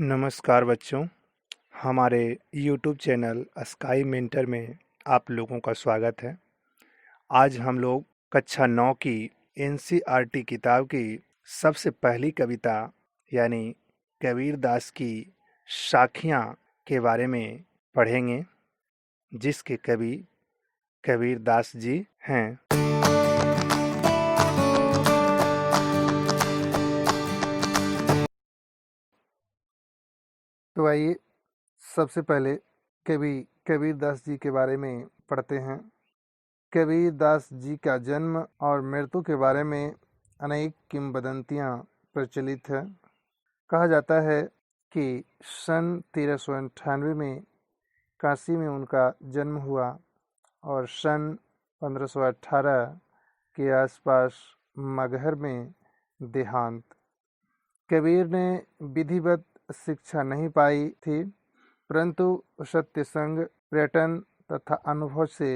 नमस्कार बच्चों। हमारे YouTube चैनल स्काई मेंटर में आप लोगों का स्वागत है। आज हम लोग कक्षा 9 की NCERT किताब की सबसे पहली कविता यानी कबीर दास की साखियाँ के बारे में पढ़ेंगे, जिसके कवि कबीर दास जी हैं। तो आइए सबसे पहले कवि कबीर दास जी के बारे में पढ़ते हैं। कबीर दास जी का जन्म और मृत्यु के बारे में अनेक किंवदंतियां प्रचलित हैं। कहा जाता है कि सन 1398 में काशी में उनका जन्म हुआ और सन 1518 के आसपास मगहर में देहांत। कबीर ने विधिवत शिक्षा नहीं पाई थी, परंतु सत्संग, पर्यटन तथा अनुभव से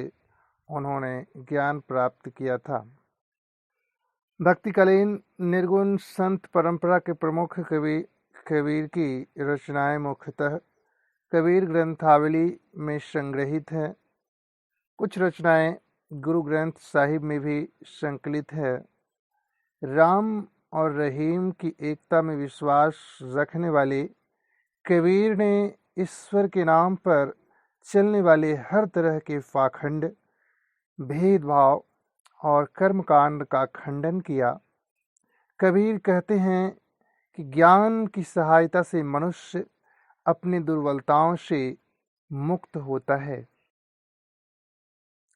उन्होंने ज्ञान प्राप्त किया था। भक्तिकालीन निर्गुण संत परंपरा के प्रमुख कवि कबीर की रचनाएं मुख्यतः कबीर ग्रंथावली में संग्रहित हैं। कुछ रचनाएं गुरु ग्रंथ साहिब में भी संकलित है। राम और रहीम की एकता में विश्वास रखने वाले कबीर ने ईश्वर के नाम पर चलने वाले हर तरह के पाखंड, भेदभाव और कर्मकांड का खंडन किया। कबीर कहते हैं कि ज्ञान की सहायता से मनुष्य अपनी दुर्बलताओं से मुक्त होता है।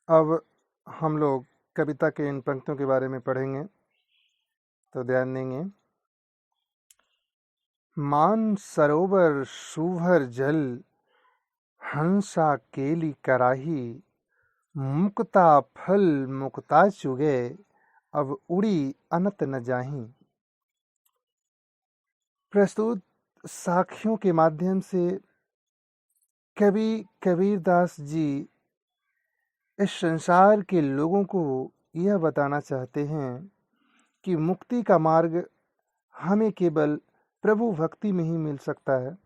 अब हम लोग कविता के इन पंक्तियों के बारे में पढ़ेंगे, तो ध्यान देंगे। मान सरोवर सुभर जल, हंसा केली कराही, मुक्ता फल मुक्ता चुगे, अब उड़ी अनत न जाही। प्रस्तुत साखियों के माध्यम से कवि कबीर दास जी इस संसार के लोगों को यह बताना चाहते हैं कि मुक्ति का मार्ग हमें केवल प्रभु भक्ति में ही मिल सकता है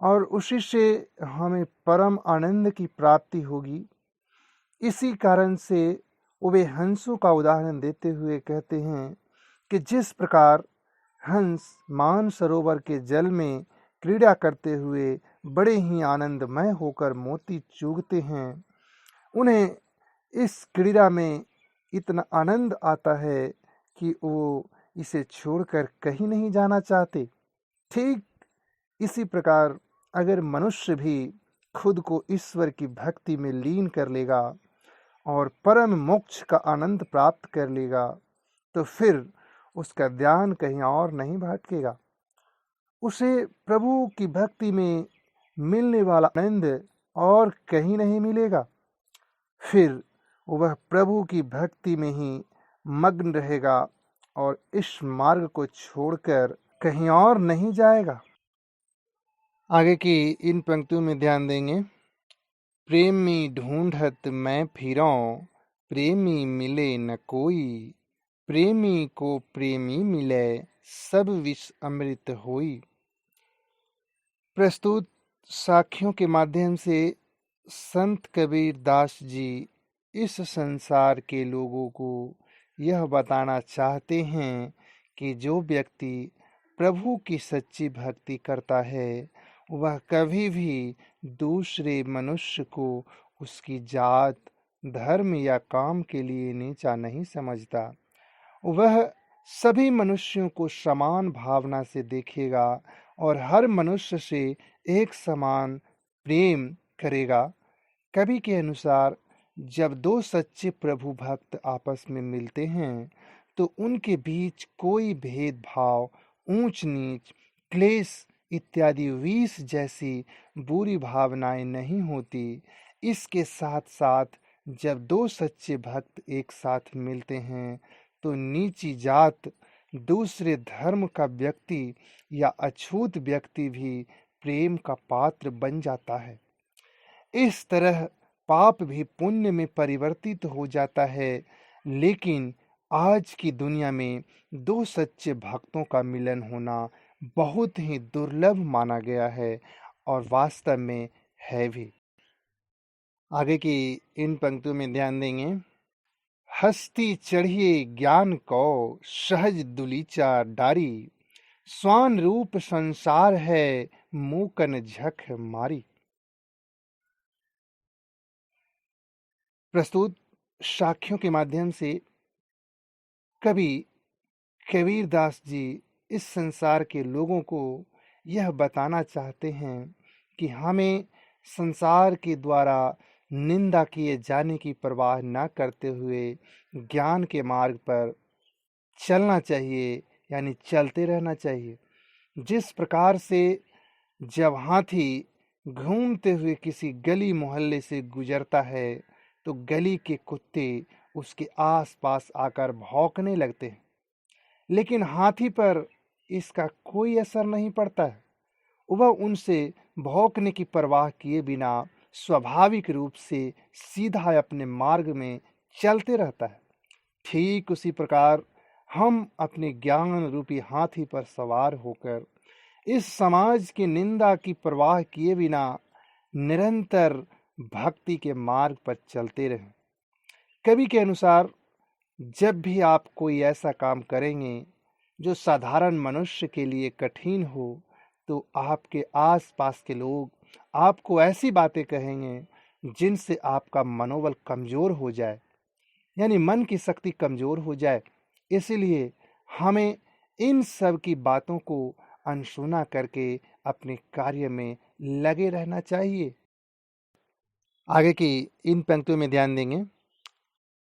और उसी से हमें परम आनंद की प्राप्ति होगी। इसी कारण से वे हंसों का उदाहरण देते हुए कहते हैं कि जिस प्रकार हंस मान सरोवर के जल में क्रीड़ा करते हुए बड़े ही आनंदमय होकर मोती चूगते हैं, उन्हें इस क्रीड़ा में इतना आनंद आता है कि वो इसे छोड़कर कहीं नहीं जाना चाहते। ठीक इसी प्रकार अगर मनुष्य भी खुद को ईश्वर की भक्ति में लीन कर लेगा और परम मोक्ष का आनंद प्राप्त कर लेगा, तो फिर उसका ध्यान कहीं और नहीं भटकेगा। उसे प्रभु की भक्ति में मिलने वाला आनंद और कहीं नहीं मिलेगा। फिर वह प्रभु की भक्ति में ही मग्न रहेगा और इस मार्ग को छोड़कर कहीं और नहीं जाएगा। आगे की इन पंक्तियों में ध्यान देंगे। प्रेमी ढूंढत मैं फिरौं, प्रेमी मिले न कोई, प्रेमी को प्रेमी मिले, सब विष अमृत होई। प्रस्तुत साखियों के माध्यम से संत कबीर दास जी इस संसार के लोगों को यह बताना चाहते हैं कि जो व्यक्ति प्रभु की सच्ची भक्ति करता है, वह कभी भी दूसरे मनुष्य को उसकी जात, धर्म या काम के लिए नीचा नहीं समझता। वह सभी मनुष्यों को समान भावना से देखेगा और हर मनुष्य से एक समान प्रेम करेगा। कवि के अनुसार जब दो सच्चे प्रभु भक्त आपस में मिलते हैं तो उनके बीच कोई भेदभाव, ऊंच नीच, क्लेश इत्यादि विष जैसी बुरी भावनाएं नहीं होती। इसके साथ साथ जब दो सच्चे भक्त एक साथ मिलते हैं तो नीची जात, दूसरे धर्म का व्यक्ति या अछूत व्यक्ति भी प्रेम का पात्र बन जाता है। इस तरह पाप भी पुण्य में परिवर्तित हो जाता है। लेकिन आज की दुनिया में दो सच्चे भक्तों का मिलन होना बहुत ही दुर्लभ माना गया है और वास्तव में है भी। आगे की इन पंक्तियों में ध्यान देंगे। हस्ती चढ़िए ज्ञान को सहज दुलीचा डारी, स्वान रूप संसार है मूकन झख मारी। प्रस्तुत साखियों के माध्यम से कवि कबीरदास जी इस संसार के लोगों को यह बताना चाहते हैं कि हमें संसार के द्वारा निंदा किए जाने की परवाह न करते हुए ज्ञान के मार्ग पर चलना चाहिए, यानी चलते रहना चाहिए। जिस प्रकार से जब हाथी घूमते हुए किसी गली मोहल्ले से गुजरता है तो गली के कुत्ते उसके आसपास आकर भौंकने लगते हैं, लेकिन हाथी पर इसका कोई असर नहीं पड़ता है। वह उनसे भौंकने की परवाह किए बिना स्वाभाविक रूप से सीधा अपने मार्ग में चलते रहता है। ठीक उसी प्रकार हम अपने ज्ञान रूपी हाथी पर सवार होकर इस समाज की निंदा की परवाह किए बिना निरंतर भक्ति के मार्ग पर चलते रहें। कवि के अनुसार जब भी आप कोई ऐसा काम करेंगे जो साधारण मनुष्य के लिए कठिन हो, तो आपके आसपास के लोग आपको ऐसी बातें कहेंगे जिनसे आपका मनोबल कमजोर हो जाए, यानी मन की शक्ति कमजोर हो जाए। इसलिए हमें इन सब की बातों को अनसुना करके अपने कार्य में लगे रहना चाहिए। आगे की इन पंक्तियों में ध्यान देंगे।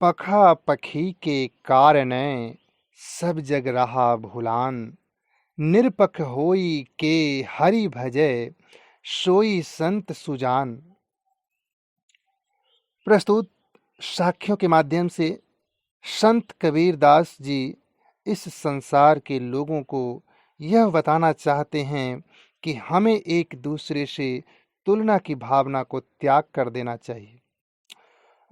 पखा पखी के कारण सब जग रहा भुलान, निरपख होई के हरि भजय सोई संत सुजान। प्रस्तुत साखियों के माध्यम से संत कबीरदास जी इस संसार के लोगों को यह बताना चाहते हैं कि हमें एक दूसरे से तुलना की भावना को त्याग कर देना चाहिए।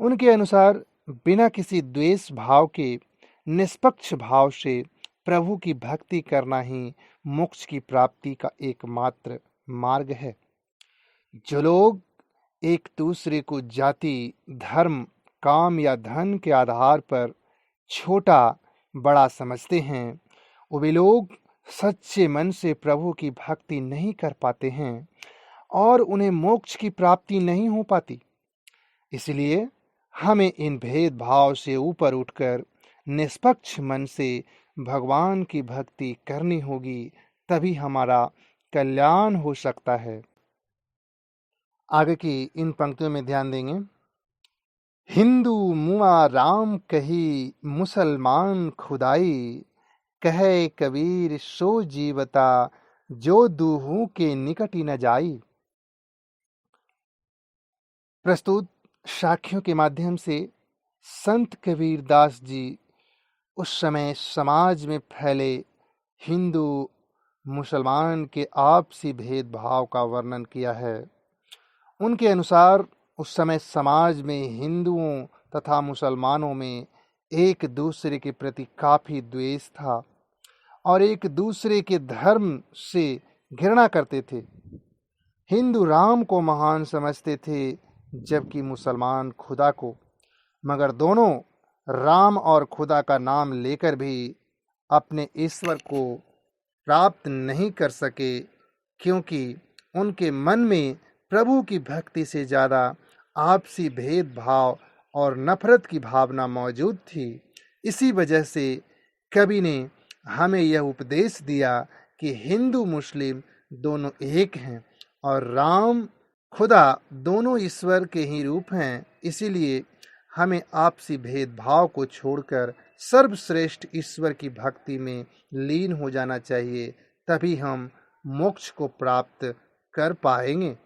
उनके अनुसार बिना किसी द्वेष भाव के निष्पक्ष भाव से प्रभु की भक्ति करना ही मोक्ष की प्राप्ति का एकमात्र मार्ग है। जो लोग एक दूसरे को जाति, धर्म, काम या धन के आधार पर छोटा बड़ा समझते हैं, वे लोग सच्चे मन से प्रभु की भक्ति नहीं कर पाते हैं और उन्हें मोक्ष की प्राप्ति नहीं हो पाती। इसलिए हमें इन भेदभाव से ऊपर उठकर निष्पक्ष मन से भगवान की भक्ति करनी होगी, तभी हमारा कल्याण हो सकता है। आगे की इन पंक्तियों में ध्यान देंगे। हिंदू मुआ राम कही, मुसलमान खुदाई, कहे कबीर सो जीवता, जो दूहू के निकट न जाई। प्रस्तुत साखियों के माध्यम से संत कबीरदास जी उस समय समाज में फैले हिंदू मुसलमान के आपसी भेदभाव का वर्णन किया है। उनके अनुसार उस समय समाज में हिंदुओं तथा मुसलमानों में एक दूसरे के प्रति काफी द्वेष था और एक दूसरे के धर्म से घृणा करते थे। हिंदू राम को महान समझते थे, जबकि मुसलमान खुदा को। मगर दोनों राम और खुदा का नाम लेकर भी अपने ईश्वर को प्राप्त नहीं कर सके, क्योंकि उनके मन में प्रभु की भक्ति से ज्यादा आपसी भेदभाव और नफरत की भावना मौजूद थी। इसी वजह से कवि ने हमें यह उपदेश दिया कि हिंदू मुस्लिम दोनों एक हैं और राम खुदा दोनों ईश्वर के ही रूप हैं। इसीलिए हमें आपसी भेदभाव को छोड़कर सर्वश्रेष्ठ ईश्वर की भक्ति में लीन हो जाना चाहिए, तभी हम मोक्ष को प्राप्त कर पाएंगे।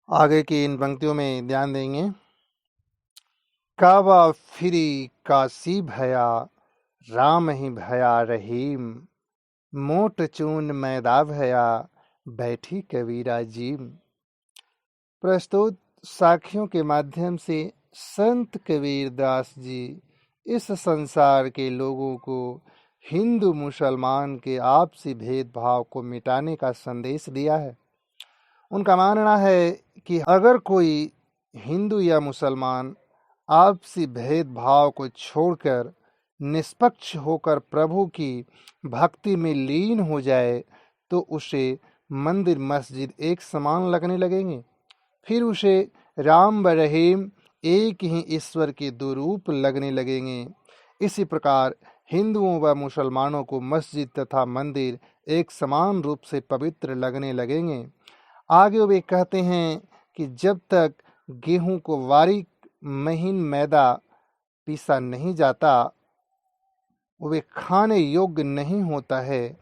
आगे की इन पंक्तियों में ध्यान देंगे। काबा फिरी काशी भया, राम ही भया रहीम, मोट चून मैदा भया, बैठी कबीरा जीम। प्रस्तुत साखियों के माध्यम से संत कबीरदास जी इस संसार के लोगों को हिंदू मुसलमान के आपसी भेदभाव को मिटाने का संदेश दिया है। उनका मानना है कि अगर कोई हिंदू या मुसलमान आपसी भेदभाव को छोड़कर निष्पक्ष होकर प्रभु की भक्ति में लीन हो जाए तो उसे मंदिर मस्जिद एक समान लगने लगेंगे। फिर उसे राम व रहीम एक ही ईश्वर के दो रूप लगने लगेंगे। इसी प्रकार हिंदुओं व मुसलमानों को मस्जिद तथा मंदिर एक समान रूप से पवित्र लगने लगेंगे। आगे वे कहते हैं कि जब तक गेहूं को बारीक महीन मैदा पीसा नहीं जाता वे खाने योग्य नहीं होता है,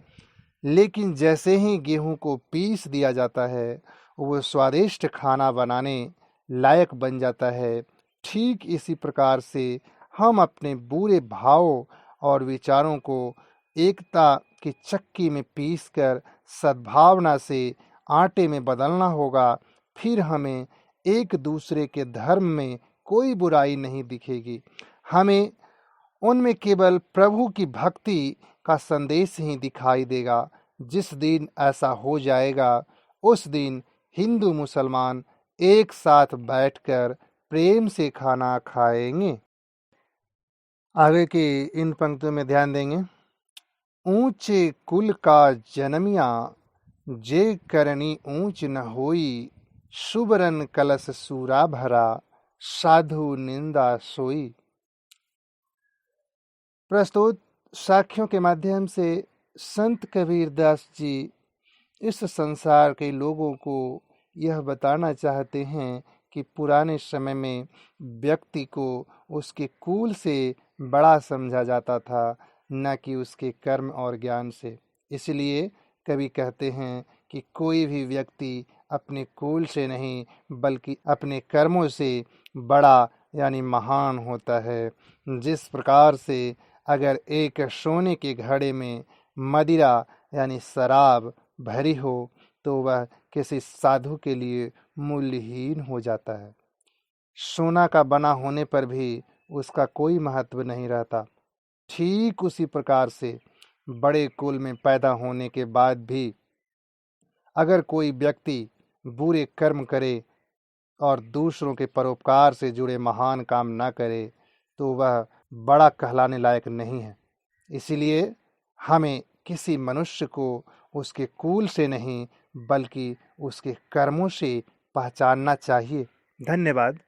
लेकिन जैसे ही गेहूं को पीस दिया जाता है वो स्वादिष्ट खाना बनाने लायक बन जाता है। ठीक इसी प्रकार से हम अपने बुरे भावों और विचारों को एकता की चक्की में पीसकर सद्भावना से आटे में बदलना होगा। फिर हमें एक दूसरे के धर्म में कोई बुराई नहीं दिखेगी। हमें उनमें केवल प्रभु की भक्ति का संदेश ही दिखाई देगा। जिस दिन ऐसा हो जाएगा उस दिन हिंदू मुसलमान एक साथ बैठकर प्रेम से खाना खाएंगे। आगे की इन पंक्तियों में ध्यान देंगे। ऊंचे कुल का जन्मिया जे करनी ऊंच न होई, सुबरन कलश सूरा भरा साधु निंदा सोई। प्रस्तुत साखियों के माध्यम से संत कबीरदास जी इस संसार के लोगों को यह बताना चाहते हैं कि पुराने समय में व्यक्ति को उसके कुल से बड़ा समझा जाता था, न कि उसके कर्म और ज्ञान से। इसलिए कवि कहते हैं कि कोई भी व्यक्ति अपने कुल से नहीं बल्कि अपने कर्मों से बड़ा यानी महान होता है। जिस प्रकार से अगर एक सोने के घड़े में मदिरा यानी शराब भरी हो तो वह किसी साधु के लिए मूल्यहीन हो जाता है। सोना का बना होने पर भी उसका कोई महत्व नहीं रहता। ठीक उसी प्रकार से बड़े कुल में पैदा होने के बाद भी अगर कोई व्यक्ति बुरे कर्म करे और दूसरों के परोपकार से जुड़े महान काम न करे तो वह बड़ा कहलाने लायक नहीं है। इसलिए हमें किसी मनुष्य को उसके कुल से नहीं बल्कि उसके कर्मों से पहचानना चाहिए। धन्यवाद।